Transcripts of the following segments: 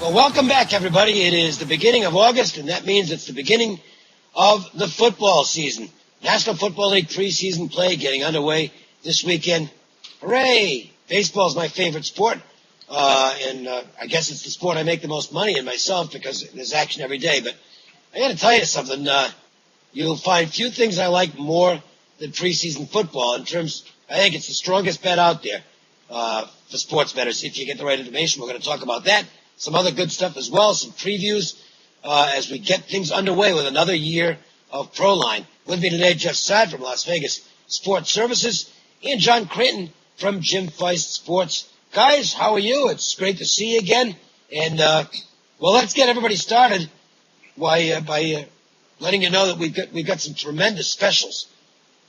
Well, welcome back, everybody. It is the beginning of August, and that means it's the beginning of the football season. National Football League preseason play getting underway this weekend. Hooray! Baseball is my favorite sport, and I guess it's the sport I make the most money in myself because there's action every day. But I got to tell you something. You'll find few things I like more than preseason football. I think it's the strongest bet out there for sports bettors. If you get the right information, we're going to talk about that. Some other good stuff as well, some previews as we get things underway with another year of Proline. With me today, Jeff Saad from Las Vegas Sports Services and John Cranton from Jim Feist Sports. Guys, how are you? It's great to see you again. And, well, let's get everybody started by letting you know that we've got some tremendous specials.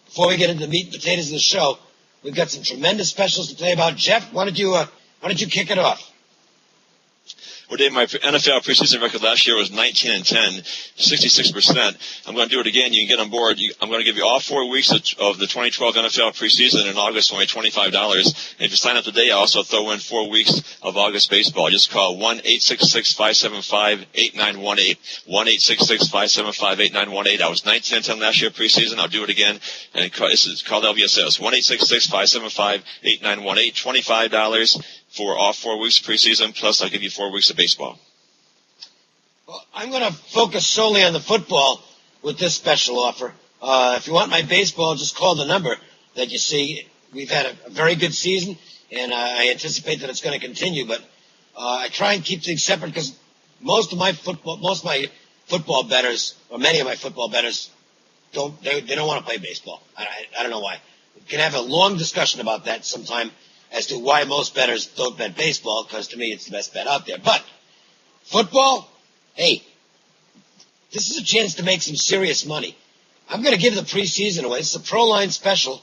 Before we get into the meat and potatoes of the show, we've got some tremendous specials to tell you about. Jeff, why don't you kick it off? Well, Dave, my NFL preseason record last year was 19-10, 66%. I'm going to do it again. You can get on board. I'm going to give you all 4 weeks of the 2012 NFL preseason in August, only $25. And if you sign up today, I also throw in 4 weeks of August baseball. Just call 1-866-575-8918, 1-866-575-8918. I was 19-10 last year preseason. I'll do it again. And this is called LVSS, 1-866-575-8918, $25. For all 4 weeks of preseason, plus I'll give you 4 weeks of baseball. Well, I'm going to focus solely on the football with this special offer. If you want my baseball, just call the number that you see. We've had a very good season, and I anticipate that it's going to continue. But I try and keep things separate because most of my football bettors, or many of my football bettors, don't want to play baseball. I don't know why. We can have a long discussion about that sometime as to why most bettors don't bet baseball, because to me it's the best bet out there. But football, hey, this is a chance to make some serious money. I'm going to give the preseason away. It's a Proline special.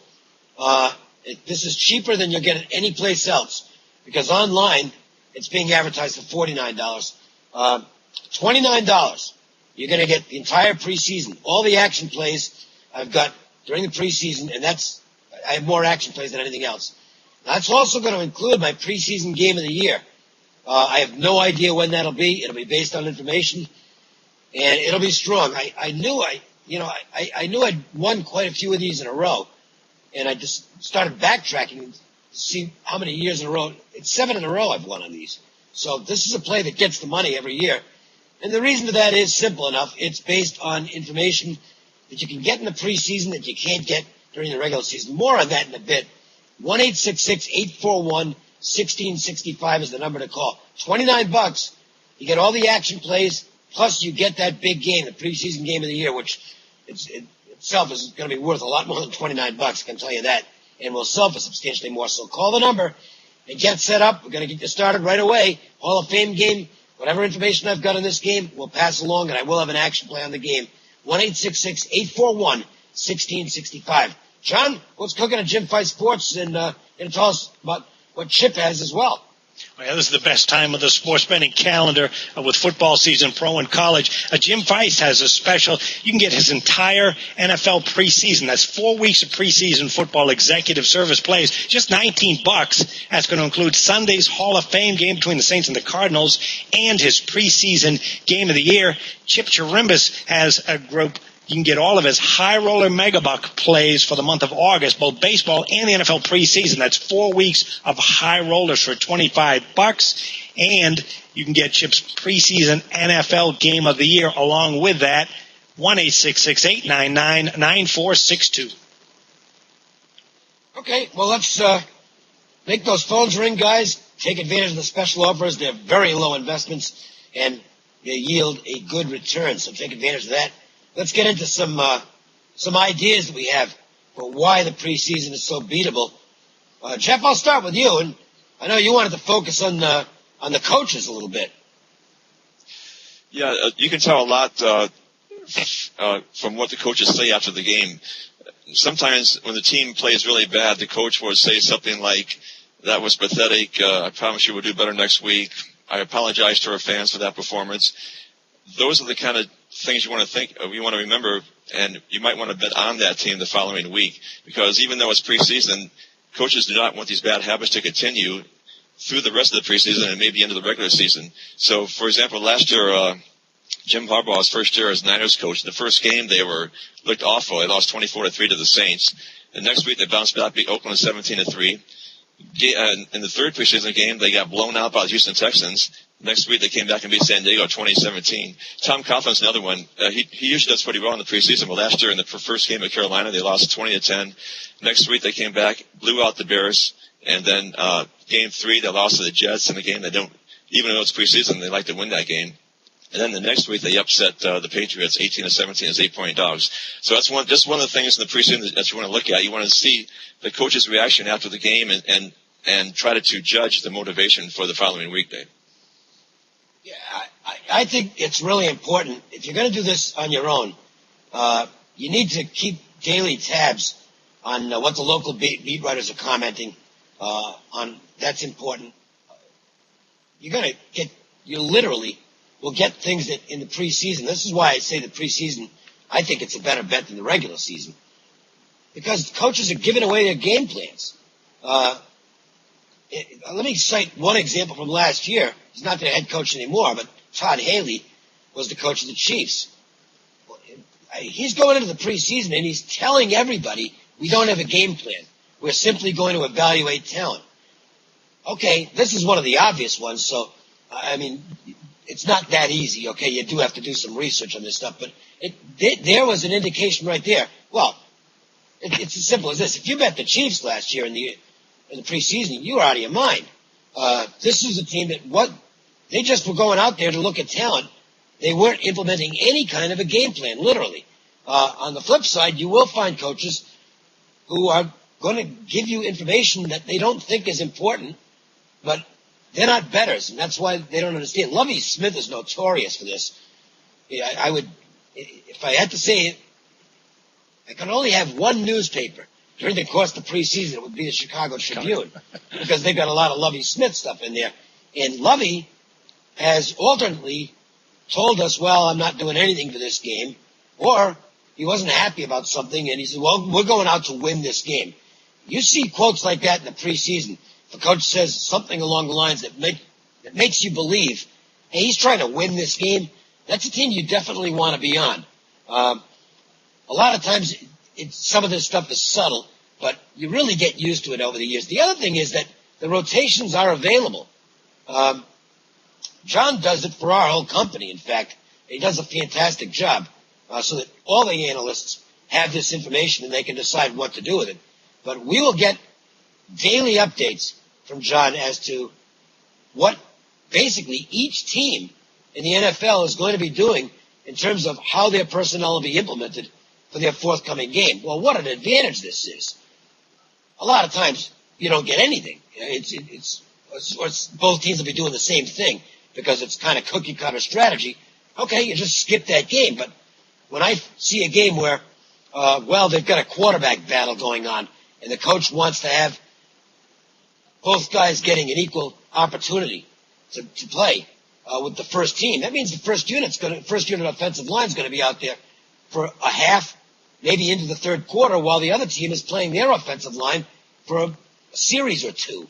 This is cheaper than you'll get it any place else, because online it's being advertised for $49. $29. You're going to get the entire preseason, all the action plays I've got during the preseason, and I have more action plays than anything else. That's also going to include my preseason game of the year. I have no idea when that'll be. It'll be based on information, and it'll be strong. I knew I'd won quite a few of these in a row, and I just started backtracking to see how many years in a row. It's 7 in a row I've won on these. So this is a play that gets the money every year, and the reason for that is simple enough. It's based on information that you can get in the preseason that you can't get during the regular season. More on that in a bit. 1-866-841-1665 is the number to call. $29. You get all the action plays, plus you get that big game, the preseason game of the year, which itself is going to be worth a lot more than $29. I can tell you that, and will sell for substantially more. So call the number and get set up. We're going to get you started right away. Hall of Fame game, whatever information I've got on this game, we'll pass along, and I will have an action play on the game. 1-866-841-1665. John, what's cooking at Jim Feist Sports, and tell us about what Chip has as well. Well, this is the best time of the sports betting calendar with football season, pro and college. Jim Feist has a special. You can get his entire NFL preseason. That's 4 weeks of preseason football executive service plays, just $19. That's going to include Sunday's Hall of Fame game between the Saints and the Cardinals and his preseason game of the year. Chip Chirimbus has a group. You can get all of his high roller megabuck plays for the month of August, both baseball and the NFL preseason. That's 4 weeks of high rollers for $25. And you can get Chip's preseason NFL game of the year along with that. 1-866-899-9462. Okay, well, let's make those phones ring, guys. Take advantage of the special offers. They're very low investments, and they yield a good return, so take advantage of that. Let's get into some ideas that we have for why the preseason is so beatable. Jeff, I'll start with you, and I know you wanted to focus on the coaches a little bit. Yeah, you can tell a lot from what the coaches say after the game. Sometimes when the team plays really bad, the coach will say something like, "That was pathetic. I promise you we'll do better next week. I apologize to our fans for that performance." Those are the kind of things you want to remember, and you might want to bet on that team the following week, because even though it's preseason, coaches do not want these bad habits to continue. through the rest of the preseason and maybe into the regular season. So, for example, last year, Jim Harbaugh's first year as Niners coach, the first game they looked awful. They lost 24-3 to the Saints. The next week they bounced back, beat Oakland 17-3. In the third preseason game, they got blown out by the Houston Texans. Next week they came back and beat San Diego 2017. Tom Coughlin's another one. He usually does pretty well in the preseason, but last year in the first game at Carolina they lost 20-10. Next week they came back, blew out the Bears, and then game 3 they lost to the Jets in a game they don't, even though it's preseason, they like to win that game. And then the next week they upset the Patriots 18-17 as 8-point dogs. So that's just one of the things in the preseason that you want to look at. You want to see the coach's reaction after the game and try to judge the motivation for the following weekday. Yeah, I think it's really important. If you're going to do this on your own, you need to keep daily tabs on what the local beat writers are commenting on. That's important. You literally will get things that in the preseason. This is why I say the preseason, I think it's a better bet than the regular season. Because coaches are giving away their game plans. Let me cite one example from last year. He's not their head coach anymore, but Todd Haley was the coach of the Chiefs. He's going into the preseason and he's telling everybody, we don't have a game plan. We're simply going to evaluate talent. Okay, this is one of the obvious ones, so, I mean, it's not that easy, okay? You do have to do some research on this stuff, but there was an indication right there. Well, it's as simple as this. If you bet the Chiefs last year in the preseason, you were out of your mind. This is a team that they just were going out there to look at talent. They weren't implementing any kind of a game plan, literally. On the flip side, you will find coaches who are going to give you information that they don't think is important, but they're not bettors, and that's why they don't understand. Lovie Smith is notorious for this. If I had to say it, I could only have one newspaper during the course of the preseason. It would be the Chicago Tribune, because they've got a lot of Lovie Smith stuff in there. And Lovie has alternately told us, well, I'm not doing anything for this game, or he wasn't happy about something, and he said, well, we're going out to win this game. You see quotes like that in the preseason. The coach says something along the lines that makes you believe, hey, he's trying to win this game. That's a team you definitely want to be on. A lot of times, some of this stuff is subtle, but you really get used to it over the years. The other thing is that the rotations are available. John does it for our whole company, in fact. He does a fantastic job so that all the analysts have this information and they can decide what to do with it. But we will get daily updates from John as to what basically each team in the NFL is going to be doing in terms of how their personnel will be implemented for their forthcoming game. Well, what an advantage this is. A lot of times you don't get anything. It's both teams will be doing the same thing because it's kind of cookie-cutter strategy. Okay, you just skip that game. But when I see a game where, they've got a quarterback battle going on and the coach wants to have both guys getting an equal opportunity to play with the first team. That means the first unit offensive line is going to be out there for a half, maybe into the third quarter, while the other team is playing their offensive line for a series or two.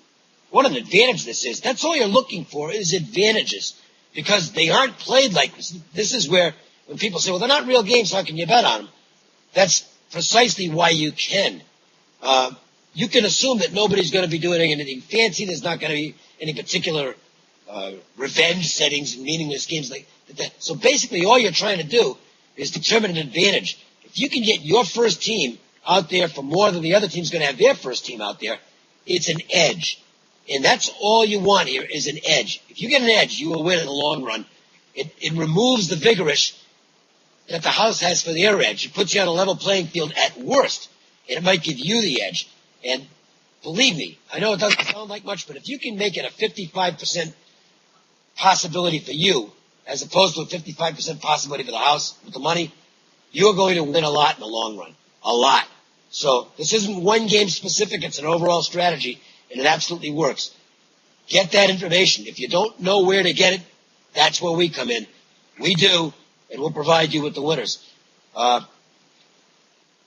What an advantage this is. That's all you're looking for is advantages, because they aren't played like this. This is where when people say, well, they're not real games, how can you bet on them? That's precisely why you can. You can assume that nobody's going to be doing anything fancy. There's not going to be any particular revenge settings and meaningless games like that. So basically all you're trying to do is determine an advantage. If you can get your first team out there for more than the other team's going to have their first team out there, it's an edge. And that's all you want here is an edge. If you get an edge, you will win in the long run. It removes the vigorish that the house has for their edge. It puts you on a level playing field at worst, and it might give you the edge. And believe me, I know it doesn't sound like much, but if you can make it a 55% possibility for you, as opposed to a 55% possibility for the house with the money, you're going to win a lot in the long run. A lot. So this isn't one game specific. It's an overall strategy, and it absolutely works. Get that information. If you don't know where to get it, that's where we come in. We do, and we'll provide you with the winners. And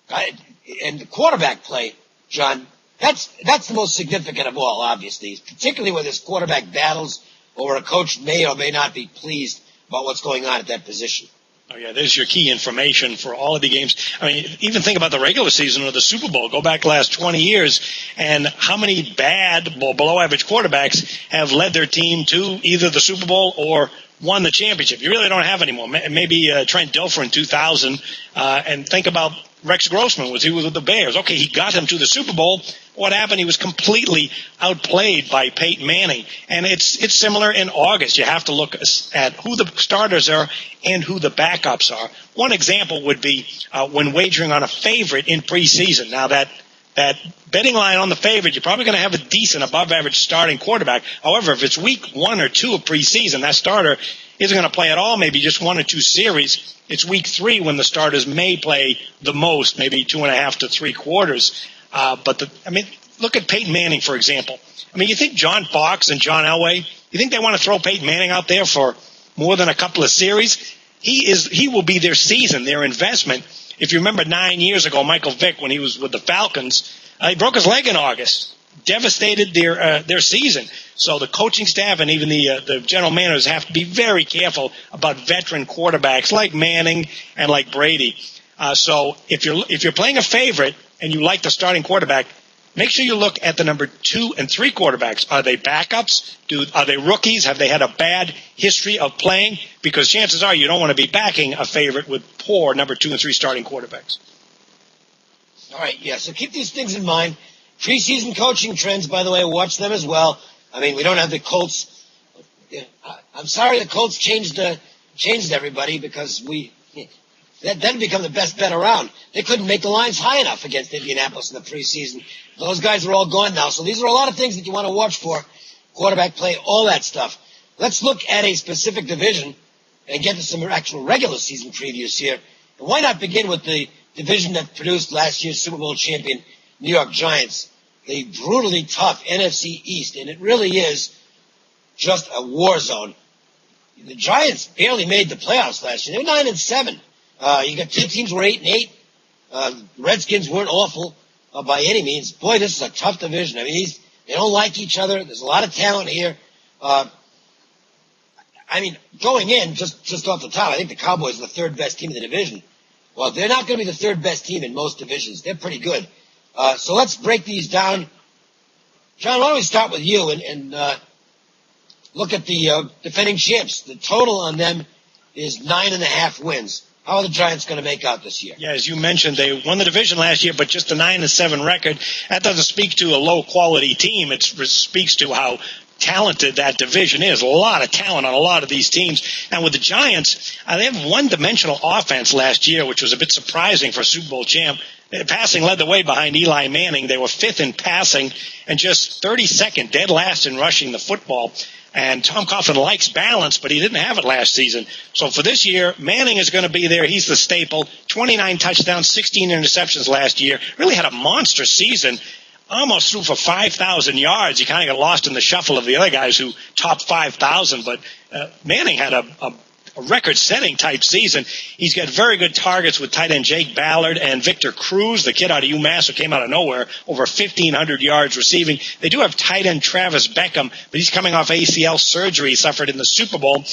the quarterback play, John, That's the most significant of all, obviously, particularly when there's quarterback battles or a coach may or may not be pleased about what's going on at that position. Oh, yeah, there's your key information for all of the games. I mean, even think about the regular season or the Super Bowl. Go back the last 20 years, and how many bad, below-average quarterbacks have led their team to either the Super Bowl or won the championship. You really don't have anymore. Maybe Trent Dilfer in 2000, and think about Rex Grossman. He was with the Bears. Okay, he got him to the Super Bowl. What happened? He was completely outplayed by Peyton Manning. And it's similar in August. You have to look at who the starters are and who the backups are. One example would be when wagering on a favorite in preseason. Now, that betting line on the favorite, you're probably going to have a decent above-average starting quarterback. However, if it's week 1 or 2 of preseason, that starter isn't going to play at all, maybe just 1 or 2 series. It's week 3 when the starters may play the most, maybe 2.5 to 3 quarters. Look at Peyton Manning, for example. I mean, you think John Fox and John Elway, you think they want to throw Peyton Manning out there for more than a couple of series? He will be their season, their investment. If you remember 9 years ago, Michael Vick, when he was with the Falcons, he broke his leg in August, devastated their season. So the coaching staff and even the general managers have to be very careful about veteran quarterbacks like Manning and like Brady. So if you're playing a favorite and you like the starting quarterback, make sure you look at the number 2 and 3 quarterbacks. Are they backups? Are they rookies? Have they had a bad history of playing? Because chances are you don't want to be backing a favorite with poor number 2 and 3 starting quarterbacks. All right, yeah, so keep these things in mind. Preseason coaching trends, by the way, watch them as well. I mean, we don't have the Colts. I'm sorry the Colts changed everybody because that become the best bet around. They couldn't make the lines high enough against Indianapolis in the preseason. Those guys are all gone now. So these are a lot of things that you want to watch for. Quarterback play, all that stuff. Let's look at a specific division and get to some actual regular season previews here. And why not begin with the division that produced last year's Super Bowl champion New York Giants, the brutally tough NFC East, and it really is just a war zone. The Giants barely made the playoffs last year. They were 9-7. You got 2 teams were 8-8. Redskins weren't awful by any means. Boy, this is a tough division. I mean, they don't like each other. There's a lot of talent here. Going in, just off the top, I think the Cowboys are the 3rd best team in the division. Well, they're not going to be the 3rd best team in most divisions. They're pretty good. So let's break these down. John, why don't we start with you and look at the defending champs. The total on them is 9.5 wins. How are the Giants going to make out this year? Yeah, as you mentioned, they won the division last year, but just a 9-7 record. That doesn't speak to a low-quality team. It speaks to how talented that division is. A lot of talent on a lot of these teams. And with the Giants, they have one-dimensional offense last year, which was a bit surprising for a Super Bowl champ. Passing led the way behind Eli Manning. They were 5th in passing and just 32nd, dead last in rushing the football. And Tom Coughlin likes balance, but he didn't have it last season. So for this year, Manning is going to be there. He's the staple. 29 touchdowns, 16 interceptions last year. Really had a monster season. Almost threw for 5,000 yards. He kind of got lost in the shuffle of the other guys who topped 5,000. But Manning had a record-setting type season. He's got very good targets with tight end Jake Ballard and Victor Cruz, the kid out of UMass who came out of nowhere, over 1,500 yards receiving. They do have tight end Travis Beckham, but he's coming off ACL surgery he suffered in the Super Bowl.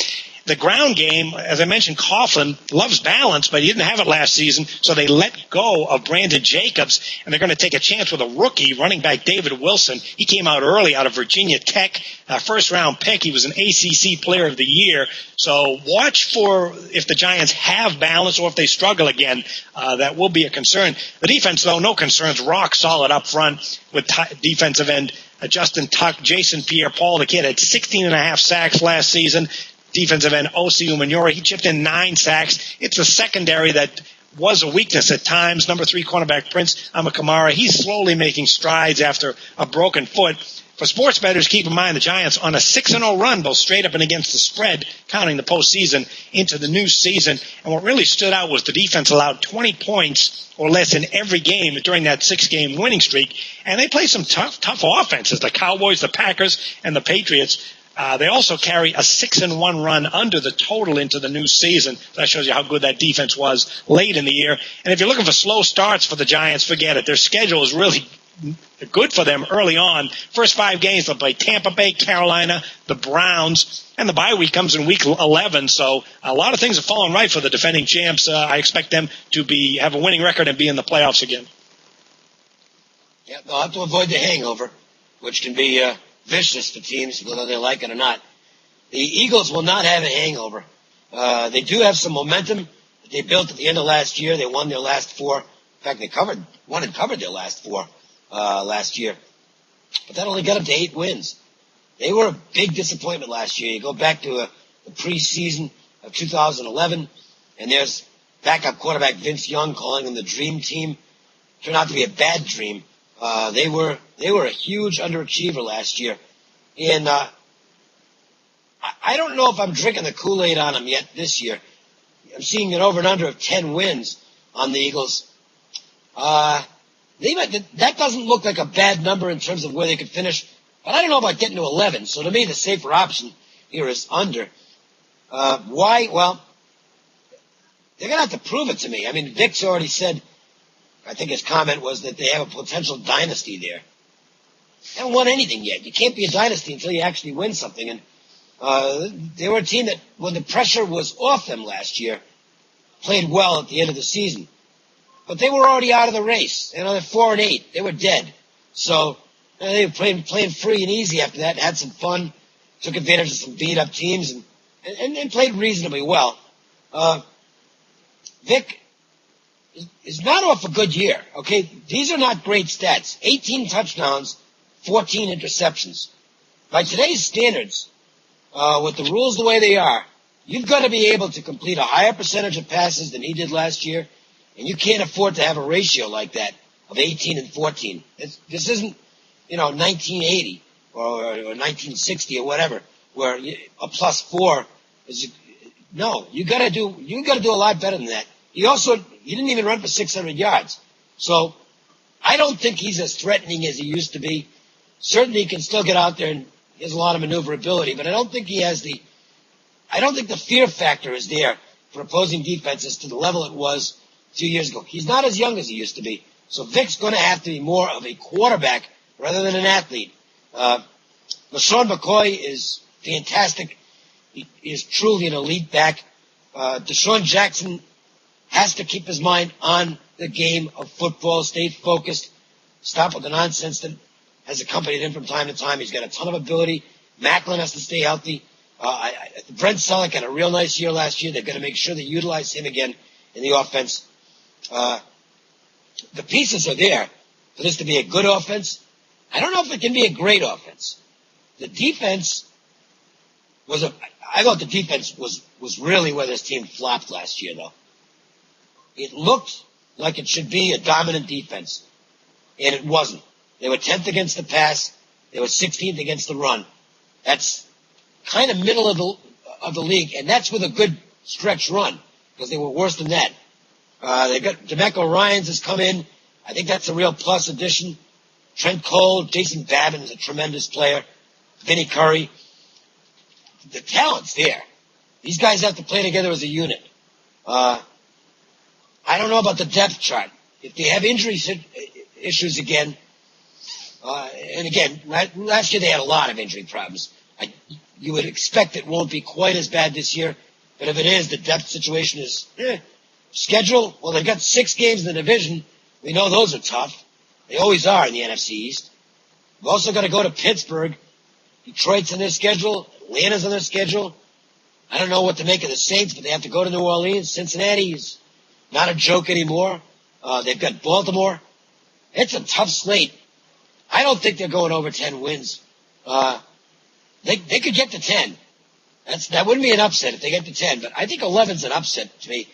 The ground game, as I mentioned, Coughlin loves balance, but he didn't have it last season, so they let go of Brandon Jacobs, and they're going to take a chance with a rookie running back David Wilson. He came out early out of Virginia Tech, first-round pick. He was an ACC Player of the Year. So watch for if the Giants have balance or if they struggle again. That will be a concern. The defense, though, no concerns. Rock solid up front with defensive end Justin Tuck, Jason Pierre-Paul. The kid had 16.5 sacks last season. Defensive end Osi Umenyiora, he chipped in 9 sacks. It's a secondary that was a weakness at times. Number 3 cornerback Prince Amakamara, he's slowly making strides after a broken foot. For sports bettors, keep in mind the Giants on a 6-0 run, both straight up and against the spread, counting the postseason into the new season. And what really stood out was the defense allowed 20 points or less in every game during that 6-game winning streak. And they play some tough offenses, the Cowboys, the Packers, and the Patriots. They also carry a 6-1 run under the total into the new season. That shows you how good that defense was late in the year. And if you're looking for slow starts for the Giants, forget it. Their schedule is really good for them early on. First 5 games, they'll play Tampa Bay, Carolina, the Browns, and the bye week comes in week 11. So a lot of things are falling right for the defending champs. I expect them to have a winning record and be in the playoffs again. Yeah, they'll have to avoid the hangover, which can be vicious to teams, whether they like it or not. The Eagles will not have a hangover. They do have some momentum that they built at the end of last year. They won their last 4. In fact, they won and covered their last 4 last year. But that only got them to 8 wins. They were a big disappointment last year. You go back to the preseason of 2011, and there's backup quarterback Vince Young calling them the dream team. Turned out to be a bad dream. They were a huge underachiever last year. And I don't know if I'm drinking the Kool-Aid on them yet this year. I'm seeing an over and under of 10 wins on the Eagles. That doesn't look like a bad number in terms of where they could finish, but I don't know about getting to 11. So to me, the safer option here is under. Why? Well, they're going to have to prove it to me. I mean, Vic's already said, I think his comment was that they have a potential dynasty there. They haven't won anything yet. You can't be a dynasty until you actually win something. And they were a team that, when the pressure was off them last year, played well at the end of the season. But they were already out of the race. They're 4-8. They were dead. So they were playing free and easy after that. Had some fun. Took advantage of some beat-up teams and played reasonably well. Vic is not off a good year. Okay, these are not great stats. 18 touchdowns, 14 interceptions. By today's standards, with the rules the way they are, you've got to be able to complete a higher percentage of passes than he did last year, and you can't afford to have a ratio like that of 18 and 14. This isn't, 1980 or 1960 or whatever, where a +4 is. No, you got to do a lot better than that. He didn't even run for 600 yards. So I don't think he's as threatening as he used to be. Certainly he can still get out there and he has a lot of maneuverability, but I don't think the fear factor is there for opposing defenses to the level it was 2 years ago. He's not as young as he used to be. So Vic's going to have to be more of a quarterback rather than an athlete. LaShawn McCoy is fantastic. He is truly an elite back. Deshaun Jackson has to keep his mind on the game of football, stay focused, stop with the nonsense that has accompanied him from time to time. He's got a ton of ability. Macklin has to stay healthy. Brent Selleck had a real nice year last year. They've got to make sure they utilize him again in the offense. The pieces are there for this to be a good offense. I don't know if it can be a great offense. The defense I thought the defense was really where this team flopped last year, though. It looked like it should be a dominant defense, and it wasn't. They were 10th against the pass. They were 16th against the run. That's kind of middle of the league, and that's with a good stretch run, because they were worse than that. They got DeMeco Ryans has come in. I think that's a real plus addition. Trent Cole, Jason Babin is a tremendous player. Vinnie Curry. The talent's there. These guys have to play together as a unit. I don't know about the depth chart. If they have injury issues again, and again, last year they had a lot of injury problems. You would expect it won't be quite as bad this year, but if it is, the depth situation is schedule. Well, they've got 6 games in the division. We know those are tough. They always are in the NFC East. We've also got to go to Pittsburgh. Detroit's on their schedule. Atlanta's on their schedule. I don't know what to make of the Saints, but they have to go to New Orleans. Cincinnati is not a joke anymore. They've got Baltimore. It's a tough slate. I don't think they're going over 10 wins. They could get to 10. That wouldn't be an upset if they get to 10, but I think 11's an upset to me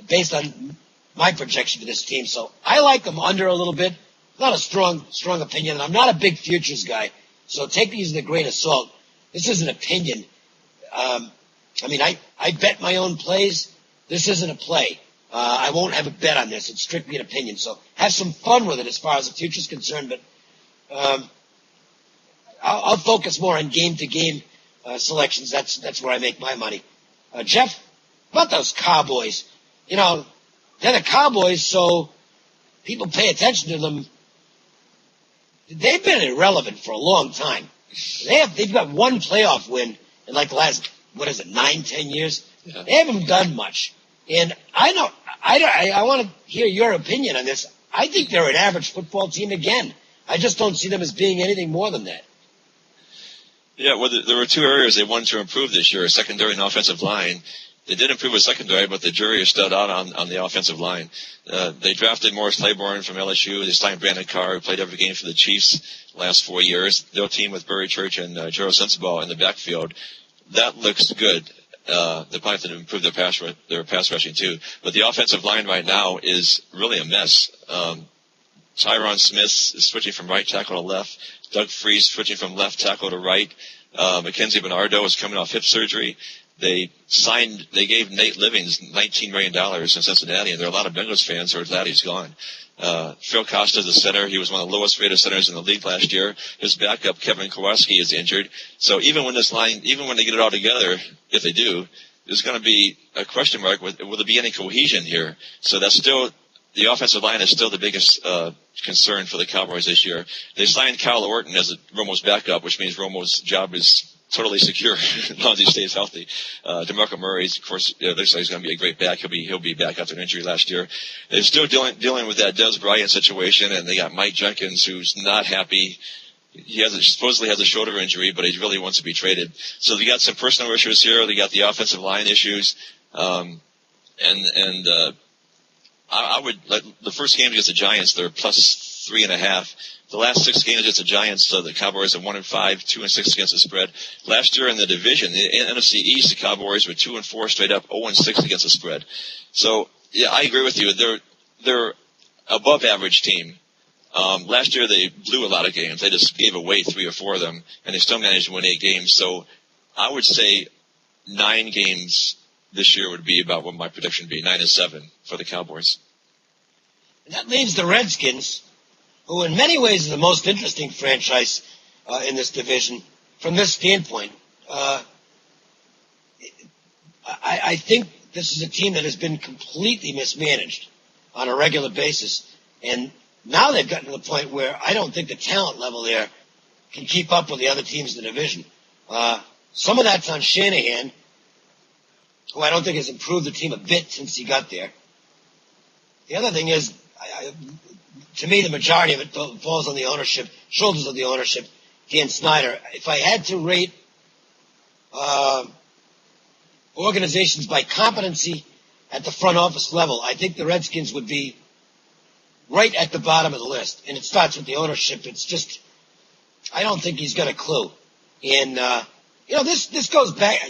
based on my projection for this team. So I like them under a little bit. Not a strong opinion. I'm not a big futures guy, so take these with a grain of salt. This is an opinion. I bet my own plays. This isn't a play. I won't have a bet on this. It's strictly an opinion. So have some fun with it as far as the future is concerned. But I'll focus more on game-to-game selections. That's where I make my money. Jeff, about those Cowboys. They're the Cowboys, so people pay attention to them. they've been irrelevant for a long time. They've got one playoff win in like the last, 9-10 years. Yeah. They haven't done much. And I want to hear your opinion on this. I think they're an average football team again. I just don't see them as being anything more than that. Yeah, well, there were two areas they wanted to improve this year, secondary and offensive line. They did improve with secondary, but the jury is still out on the offensive line. They drafted Morris Claiborne from LSU. They signed Brandon Carr, who played every game for the Chiefs the last 4 years. Their team with Barry Church and Gerald Sensabaugh in the backfield. That looks good. They probably have to improve their pass rushing too. But the offensive line right now is really a mess. Tyron Smith is switching from right tackle to left. Doug Freese switching from left tackle to right. Mackenzie Bernardo is coming off hip surgery. They gave Nate Livings $19 million in Cincinnati, and there are a lot of Bengals fans who are glad he's gone. Phil Costa, the center, he was one of the lowest rated centers in the league last year. His backup, Kevin Kowalski, is injured. So even when they get it all together, if they do, there's going to be a question mark. Will there be any cohesion here? So that's still, the offensive line is still the biggest concern for the Cowboys this year. They signed Kyle Orton as Romo's backup, which means Romo's job is totally secure as long as he stays healthy. DeMarco Murray, of course, looks like he's going to be a great back. He'll be back after an injury last year. They're still dealing with that Des Bryant situation, and they got Mike Jenkins, who's not happy. He supposedly has a shoulder injury, but he really wants to be traded. So they got some personal issues here. They got the offensive line issues, I would the first game against the Giants, they're plus 3.5. The last 6 games against the Giants, the Cowboys are 1-5, 2-6 against the spread. Last year in the division, the NFC East, the Cowboys were 2-4 straight up, 0-6 against the spread. So yeah, I agree with you. They're above average team. Last year they blew a lot of games. They just gave away 3 or 4 of them, and they still managed to win 8 games. So I would say 9 games this year would be about what my prediction would be, 9-7 for the Cowboys. And that leaves the Redskins, who in many ways is the most interesting franchise in this division from this standpoint. I think this is a team that has been completely mismanaged on a regular basis. And now they've gotten to the point where I don't think the talent level there can keep up with the other teams in the division. Some of that's on Shanahan, who I don't think has improved the team a bit since he got there. The other thing is, to me, the majority of it falls on the ownership, shoulders of the ownership, Dan Snyder. If I had to rate organizations by competency at the front office level, I think the Redskins would be right at the bottom of the list. And it starts with the ownership. It's just, I don't think he's got a clue. And, this goes back.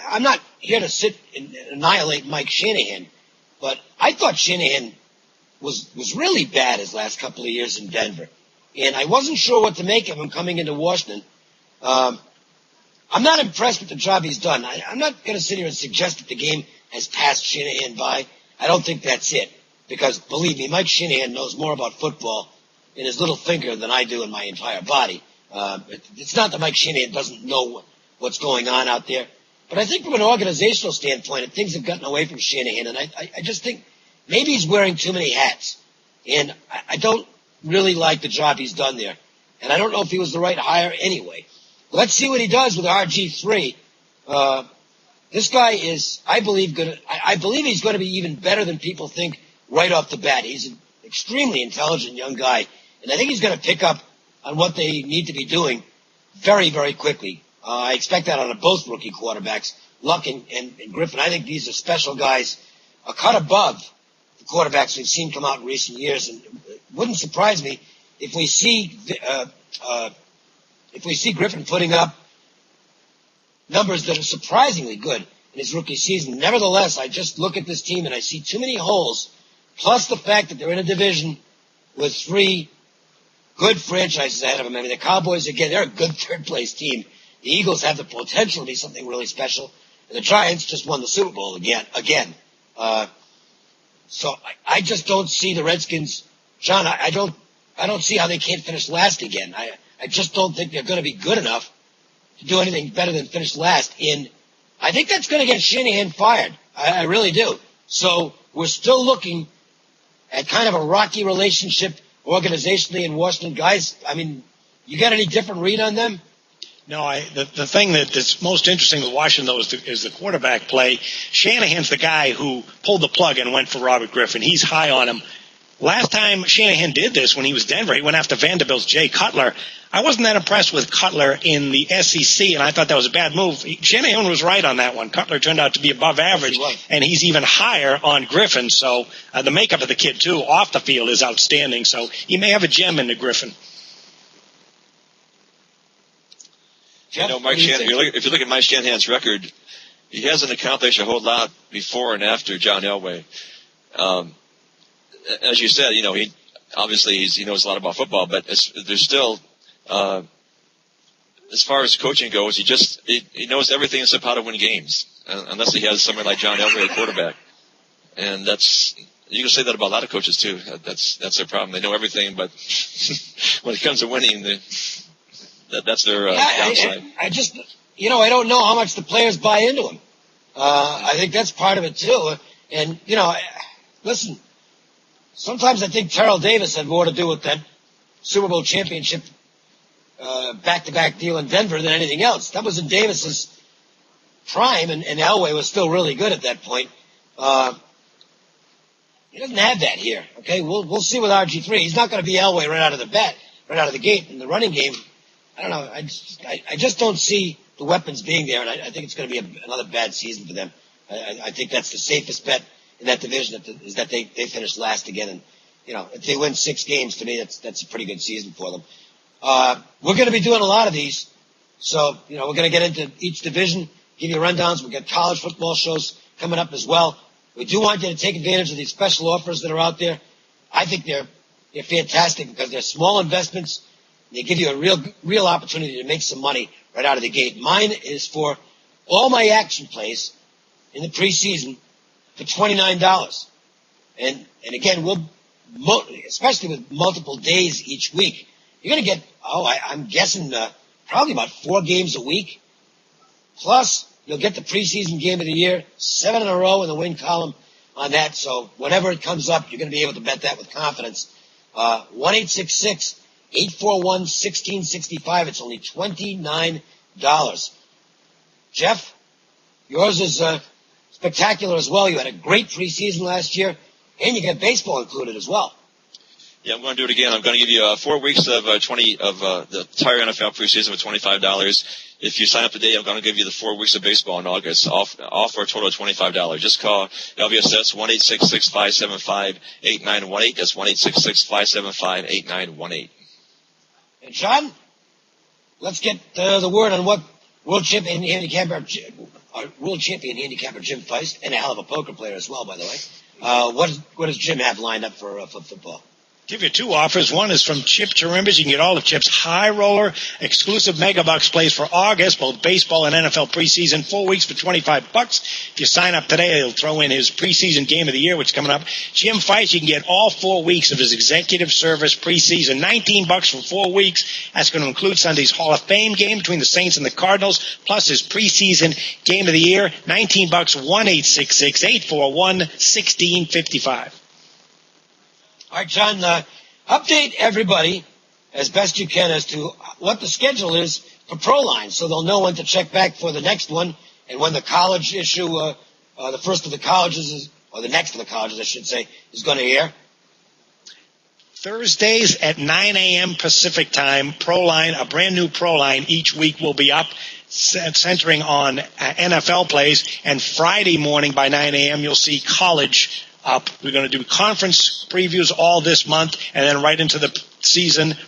I'm not here to sit and annihilate Mike Shanahan, but I thought Shanahan was really bad his last couple of years in Denver. And I wasn't sure what to make of him coming into Washington. I'm not impressed with the job he's done. I'm not going to sit here and suggest that the game has passed Shanahan by. I don't think that's it. Because, believe me, Mike Shanahan knows more about football in his little finger than I do in my entire body. It's not that Mike Shanahan doesn't know what's going on out there. But I think from an organizational standpoint, things have gotten away from Shanahan. And I just think maybe he's wearing too many hats. And I don't really like the job he's done there. And I don't know if he was the right hire anyway. Let's see what he does with RG3. This guy is, I believe he's going to be even better than people think right off the bat. He's an extremely intelligent young guy. And I think he's going to pick up on what they need to be doing very, very quickly. I expect that out of both rookie quarterbacks, Luck and Griffin. I think these are special guys, a cut above the quarterbacks we've seen come out in recent years. And it wouldn't surprise me if we see Griffin putting up numbers that are surprisingly good in his rookie season. Nevertheless, I just look at this team and I see too many holes, plus the fact that they're in a division with 3 good franchises ahead of them. I mean, the Cowboys, again, they're a good third-place team. The Eagles have the potential to be something really special. And the Giants just won the Super Bowl again. So I just don't see the Redskins. John, I don't see how they can't finish last again. I just don't think they're going to be good enough to do anything better than finish last. And I think that's going to get Shanahan fired. I really do. So we're still looking at kind of a rocky relationship organizationally in Washington? Guys, I mean, you got any different read on them? No, the thing that's most interesting with Washington, though, is the quarterback play. Shanahan's the guy who pulled the plug and went for Robert Griffin. He's high on him. Last time Shanahan did this, when he was Denver, he went after Vanderbilt's Jay Cutler. I wasn't that impressed with Cutler in the SEC, and I thought that was a bad move. Shanahan was right on that one. Cutler turned out to be above average, and he's even higher on Griffin. So the makeup of the kid, too, off the field is outstanding. So he may have a gem in the Griffin. You know, Mike Shanahan, if you look at Mike Shanahan's record, he hasn't accomplished a whole lot before and after John Elway. As you said, you know, he knows a lot about football, but there's still, as far as coaching goes, he knows everything except how to win games, unless he has someone like John Elway at quarterback. And you can say that about a lot of coaches too. That's their problem. They know everything, but when it comes to winning, that's their downside. I just, I don't know how much the players buy into him. I think that's part of it too. And, listen, sometimes I think Terrell Davis had more to do with that Super Bowl championship back-to-back deal in Denver than anything else. That was in Davis's prime, and Elway was still really good at that point. He doesn't have that here. Okay, we'll see with RG3. He's not going to be Elway right out of the gate in the running game. I don't know. I just don't see the weapons being there, and I think it's going to be another bad season for them. I think that's the safest bet in that division is that they finish last again. And if they win 6 games, to me that's a pretty good season for them. We're going to be doing a lot of these, so we're going to get into each division, give you rundowns. We've got college football shows coming up as well. We do want you to take advantage of these special offers that are out there. I think they're fantastic because they're small investments. They give you a real opportunity to make some money right out of the gate. Mine is for all my action plays in the preseason for $29. And again, especially with multiple days each week, you're going to get, I'm guessing probably about 4 games a week. Plus, you'll get the preseason game of the year, 7 in a row in the win column on that. So whenever it comes up, you're going to be able to bet that with confidence. 1-866-841-1665. It's only $29. Jeff, yours is spectacular as well. You had a great preseason last year, and you got baseball included as well. Yeah, I'm going to do it again. I'm going to give you 4 weeks of the entire NFL preseason with $25. If you sign up today, I'm going to give you the 4 weeks of baseball in August, all for a total of $25. Just call LVSS 1-866-575-8918. That's 1-866-575-8918. And John, let's get the word on what world champion handicapper Jim Feist, and a hell of a poker player as well, by the way. What does Jim have lined up for football? Give you 2 offers. One is from Chip Chirimbas. You can get all of Chip's high roller exclusive Megabucks plays for August, both baseball and NFL preseason, 4 weeks for $25. If you sign up today, he'll throw in his preseason game of the year, which is coming up. Jim Feist, you can get all 4 weeks of his executive service preseason, $19 for 4 weeks. That's going to include Sunday's Hall of Fame game between the Saints and the Cardinals, plus his preseason game of the year, $19, 1-866-841-1655. All right, John, update everybody as best you can as to what the schedule is for Proline so they'll know when to check back for the next one and when the college issue, the first of the colleges, or the next of the colleges, I should say, is going to air. Thursdays at 9 a.m. Pacific time, Proline, a brand new Proline each week will be up, centering on NFL plays. And Friday morning by 9 a.m. you'll see college up. We're going to do conference previews all this month, and then right into the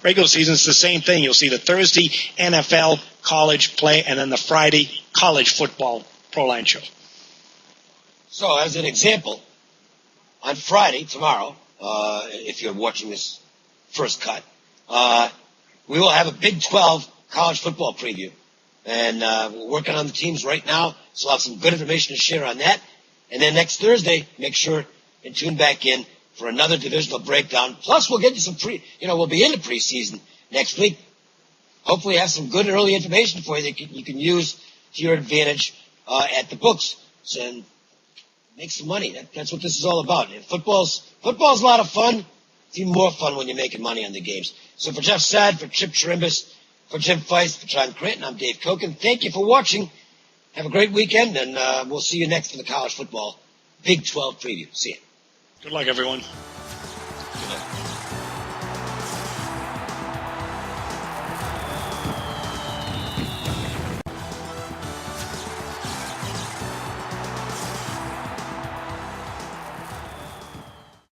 regular season, it's the same thing. You'll see the Thursday NFL college play, and then the Friday college football Proline show. So, as an example, on Friday, tomorrow, if you're watching this first cut, we will have a Big 12 college football preview. And we're working on the teams right now, so I'll have some good information to share on that. And then next Thursday, make sure and tune back in for another divisional breakdown. Plus, we'll get you some we'll be in the preseason next week. Hopefully have some good early information for you that you can use to your advantage at the books. So make some money. That's what this is all about. And football's a lot of fun. It's even more fun when you're making money on the games. So for Jeff Saad, for Chip Chirimbus, for Jim Feist, for John Cranton, I'm Dave Cokin. Thank you for watching. Have a great weekend, and we'll see you next for the college football Big 12 preview. See you. Good luck, everyone. Good luck.